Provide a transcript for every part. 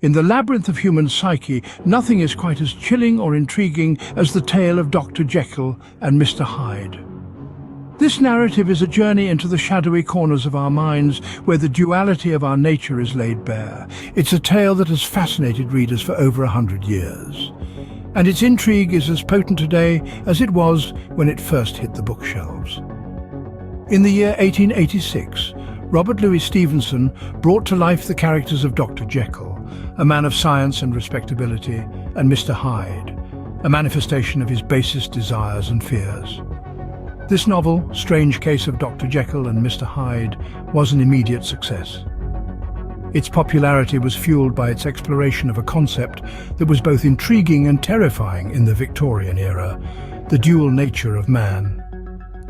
In the labyrinth of human psyche, nothing is quite as chilling or intriguing as the tale of Dr. Jekyll and Mr. Hyde. This narrative is a journey into the shadowy corners of our minds where the duality of our nature is laid bare. It's a tale that has fascinated readers for over 100 years. And its intrigue is as potent today as it was when it first hit the bookshelves. In the year 1886, Robert Louis Stevenson brought to life the characters of Dr. Jekyll, a man of science and respectability, and Mr. Hyde, a manifestation of his basest desires and fears. This novel, Strange Case of Dr. Jekyll and Mr. Hyde, was an immediate success. Its popularity was fueled by its exploration of a concept that was both intriguing and terrifying in the Victorian era, the dual nature of man.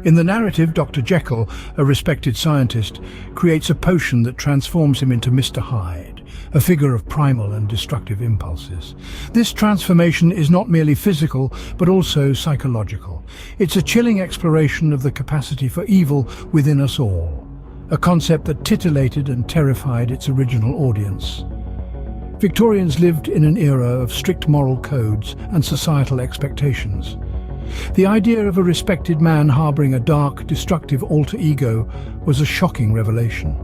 In the narrative, Dr. Jekyll, a respected scientist, creates a potion that transforms him into Mr. Hyde, a figure of primal and destructive impulses. This transformation is not merely physical, but also psychological. It's a chilling exploration of the capacity for evil within us all, a concept that titillated and terrified its original audience. Victorians lived in an era of strict moral codes and societal expectations. The idea of a respected man harboring a dark, destructive alter ego was a shocking revelation.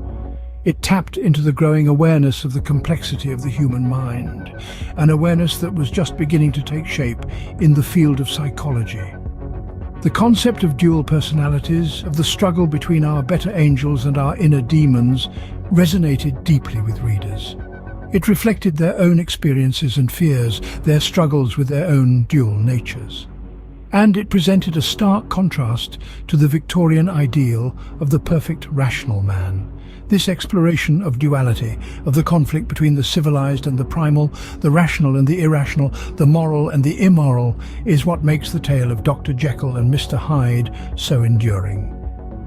It tapped into the growing awareness of the complexity of the human mind, an awareness that was just beginning to take shape in the field of psychology. The concept of dual personalities, of the struggle between our better angels and our inner demons, resonated deeply with readers. It reflected their own experiences and fears, their struggles with their own dual natures. And it presented a stark contrast to the Victorian ideal of the perfect rational man. This exploration of duality, of the conflict between the civilized and the primal, the rational and the irrational, the moral and the immoral, is what makes the tale of Dr. Jekyll and Mr. Hyde so enduring.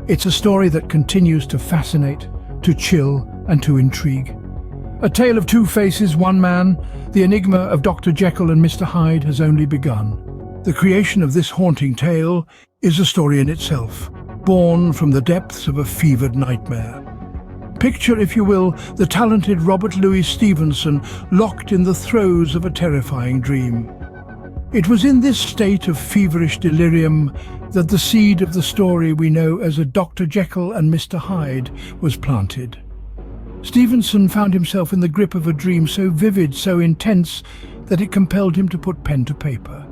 It's a story that continues to fascinate, to chill, and to intrigue. A tale of two faces, one man. The enigma of Dr. Jekyll and Mr. Hyde has only begun. The creation of this haunting tale is a story in itself, born from the depths of a fevered nightmare. Picture, if you will, the talented Robert Louis Stevenson locked in the throes of a terrifying dream. It was in this state of feverish delirium that the seed of the story we know as a Dr. Jekyll and Mr. Hyde was planted. Stevenson found himself in the grip of a dream so vivid, so intense, that it compelled him to put pen to paper.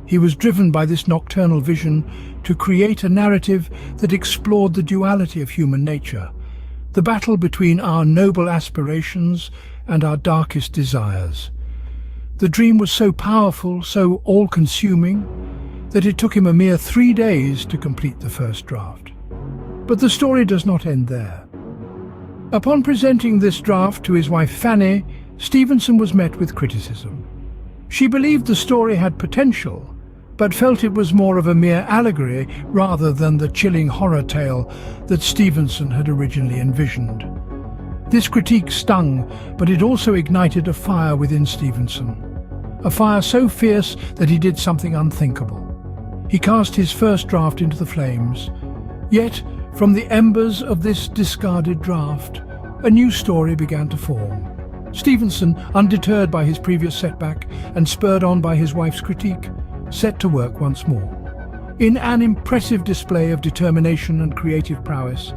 He was driven by this nocturnal vision to create a narrative that explored the duality of human nature, the battle between our noble aspirations and our darkest desires. The dream was so powerful, so all-consuming, that it took him a mere 3 days to complete the first draft. But the story does not end there. Upon presenting this draft to his wife Fanny, Stevenson was met with criticism. She believed the story had potential, but felt it was more of a mere allegory rather than the chilling horror tale that Stevenson had originally envisioned. This critique stung, but it also ignited a fire within Stevenson. A fire so fierce that he did something unthinkable. He cast his first draft into the flames. Yet, from the embers of this discarded draft, a new story began to form. Stevenson, undeterred by his previous setback and spurred on by his wife's critique, set to work once more. In an impressive display of determination and creative prowess,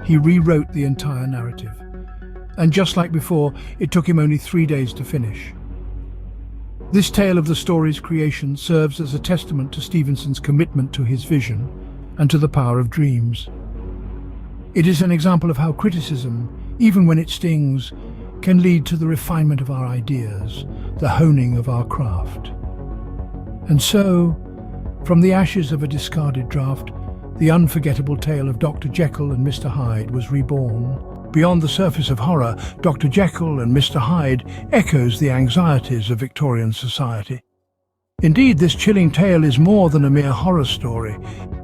he rewrote the entire narrative. And just like before, it took him only 3 days to finish. This tale of the story's creation serves as a testament to Stevenson's commitment to his vision and to the power of dreams. It is an example of how criticism, even when it stings, can lead to the refinement of our ideas, the honing of our craft. And so, from the ashes of a discarded draft, the unforgettable tale of Dr. Jekyll and Mr. Hyde was reborn. Beyond the surface of horror, Dr. Jekyll and Mr. Hyde echoes the anxieties of Victorian society. Indeed, this chilling tale is more than a mere horror story.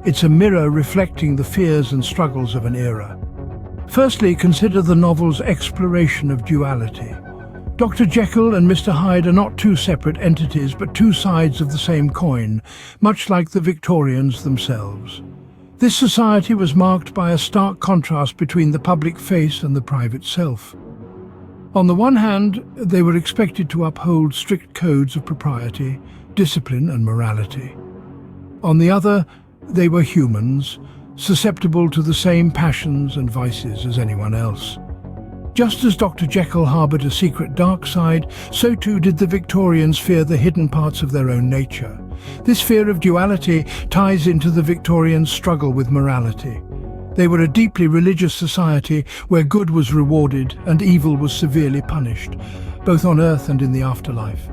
It's a mirror reflecting the fears and struggles of an era. Firstly, consider the novel's exploration of duality. Dr. Jekyll and Mr. Hyde are not two separate entities, but two sides of the same coin, much like the Victorians themselves. This society was marked by a stark contrast between the public face and the private self. On the one hand, they were expected to uphold strict codes of propriety, discipline and morality. On the other, they were humans, susceptible to the same passions and vices as anyone else. Just as Dr. Jekyll harbored a secret dark side, so too did the Victorians fear the hidden parts of their own nature. This fear of duality ties into the Victorians' struggle with morality. They were a deeply religious society where good was rewarded and evil was severely punished, both on Earth and in the afterlife.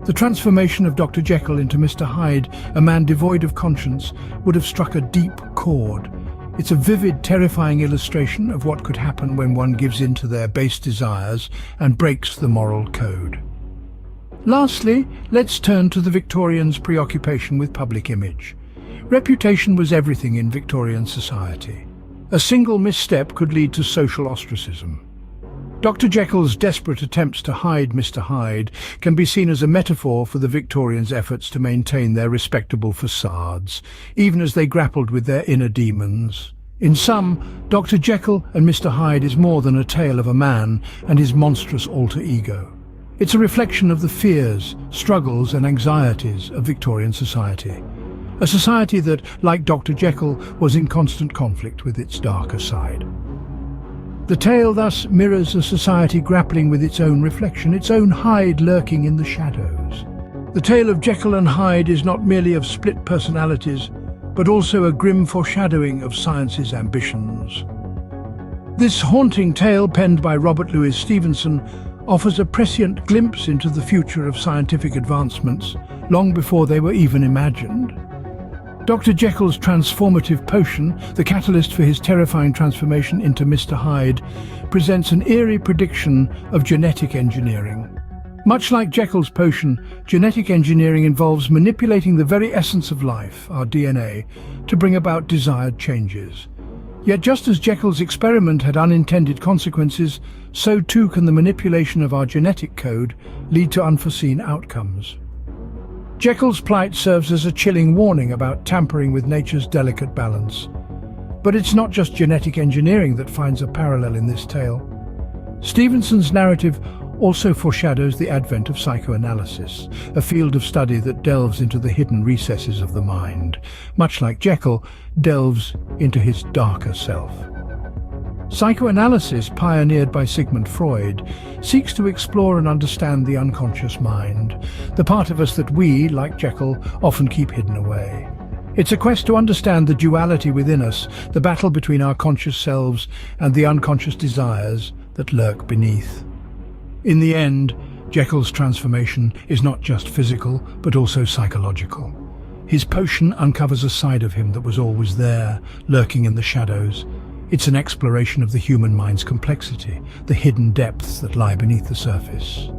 The transformation of Dr. Jekyll into Mr. Hyde, a man devoid of conscience, would have struck a deep chord. It's a vivid, terrifying illustration of what could happen when one gives in to their base desires and breaks the moral code. Lastly, let's turn to the Victorians' preoccupation with public image. Reputation was everything in Victorian society. A single misstep could lead to social ostracism. Dr. Jekyll's desperate attempts to hide Mr. Hyde can be seen as a metaphor for the Victorians' efforts to maintain their respectable facades, even as they grappled with their inner demons. In sum, Dr. Jekyll and Mr. Hyde is more than a tale of a man and his monstrous alter ego. It's a reflection of the fears, struggles and anxieties of Victorian society. A society that, like Dr. Jekyll, was in constant conflict with its darker side. The tale thus mirrors a society grappling with its own reflection, its own Hyde lurking in the shadows. The tale of Jekyll and Hyde is not merely of split personalities, but also a grim foreshadowing of science's ambitions. This haunting tale, penned by Robert Louis Stevenson, offers a prescient glimpse into the future of scientific advancements, long before they were even imagined. Dr. Jekyll's transformative potion, the catalyst for his terrifying transformation into Mr. Hyde, presents an eerie prediction of genetic engineering. Much like Jekyll's potion, genetic engineering involves manipulating the very essence of life, our DNA, to bring about desired changes. Yet just as Jekyll's experiment had unintended consequences, so too can the manipulation of our genetic code lead to unforeseen outcomes. Jekyll's plight serves as a chilling warning about tampering with nature's delicate balance. But it's not just genetic engineering that finds a parallel in this tale. Stevenson's narrative also foreshadows the advent of psychoanalysis, a field of study that delves into the hidden recesses of the mind, much like Jekyll delves into his darker self. Psychoanalysis, pioneered by Sigmund Freud, seeks to explore and understand the unconscious mind, the part of us that we, like Jekyll, often keep hidden away. It's a quest to understand the duality within us, the battle between our conscious selves and the unconscious desires that lurk beneath. In the end, Jekyll's transformation is not just physical, but also psychological. His potion uncovers a side of him that was always there, lurking in the shadows. It's an exploration of the human mind's complexity, the hidden depths that lie beneath the surface.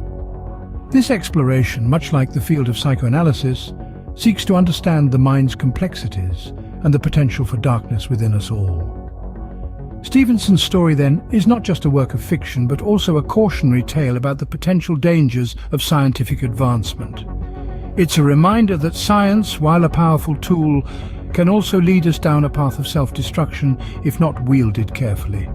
This exploration, much like the field of psychoanalysis, seeks to understand the mind's complexities and the potential for darkness within us all. Stevenson's story, then, is not just a work of fiction, but also a cautionary tale about the potential dangers of scientific advancement. It's a reminder that science, while a powerful tool, can also lead us down a path of self-destruction if not wielded carefully.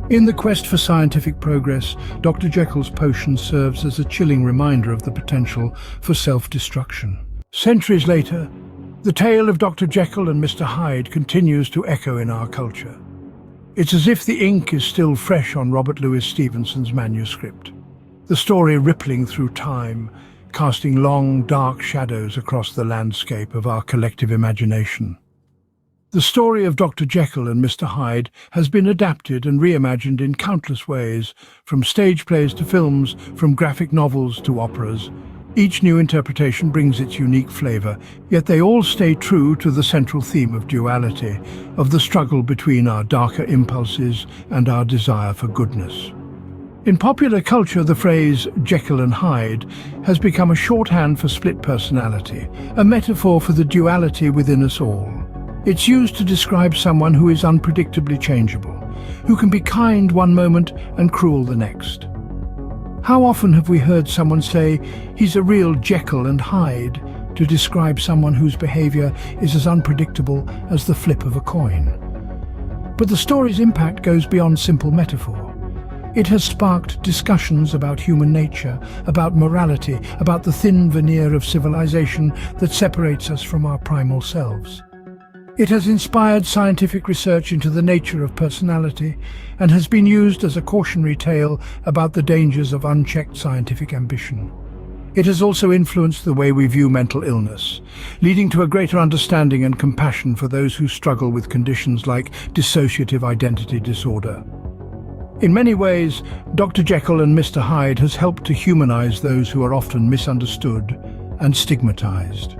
In the quest for scientific progress, Dr. Jekyll's potion serves as a chilling reminder of the potential for self-destruction. Centuries later, the tale of Dr. Jekyll and Mr. Hyde continues to echo in our culture. It's as if the ink is still fresh on Robert Louis Stevenson's manuscript, the story rippling through time, casting long, dark shadows across the landscape of our collective imagination. The story of Dr. Jekyll and Mr. Hyde has been adapted and reimagined in countless ways, from stage plays to films, from graphic novels to operas. Each new interpretation brings its unique flavor, yet they all stay true to the central theme of duality, of the struggle between our darker impulses and our desire for goodness. In popular culture, the phrase Jekyll and Hyde has become a shorthand for split personality, a metaphor for the duality within us all. It's used to describe someone who is unpredictably changeable, who can be kind one moment and cruel the next. How often have we heard someone say, "He's a real Jekyll and Hyde," to describe someone whose behavior is as unpredictable as the flip of a coin? But the story's impact goes beyond simple metaphor. It has sparked discussions about human nature, about morality, about the thin veneer of civilization that separates us from our primal selves. It has inspired scientific research into the nature of personality and has been used as a cautionary tale about the dangers of unchecked scientific ambition. It has also influenced the way we view mental illness, leading to a greater understanding and compassion for those who struggle with conditions like dissociative identity disorder. In many ways, Dr. Jekyll and Mr. Hyde has helped to humanize those who are often misunderstood and stigmatized.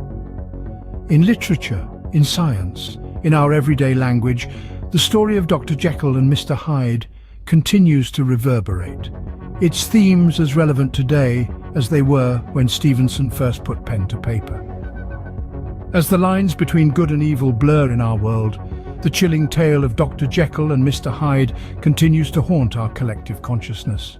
In literature, in science, in our everyday language, the story of Dr. Jekyll and Mr. Hyde continues to reverberate, its themes as relevant today as they were when Stevenson first put pen to paper. As the lines between good and evil blur in our world, the chilling tale of Dr. Jekyll and Mr. Hyde continues to haunt our collective consciousness.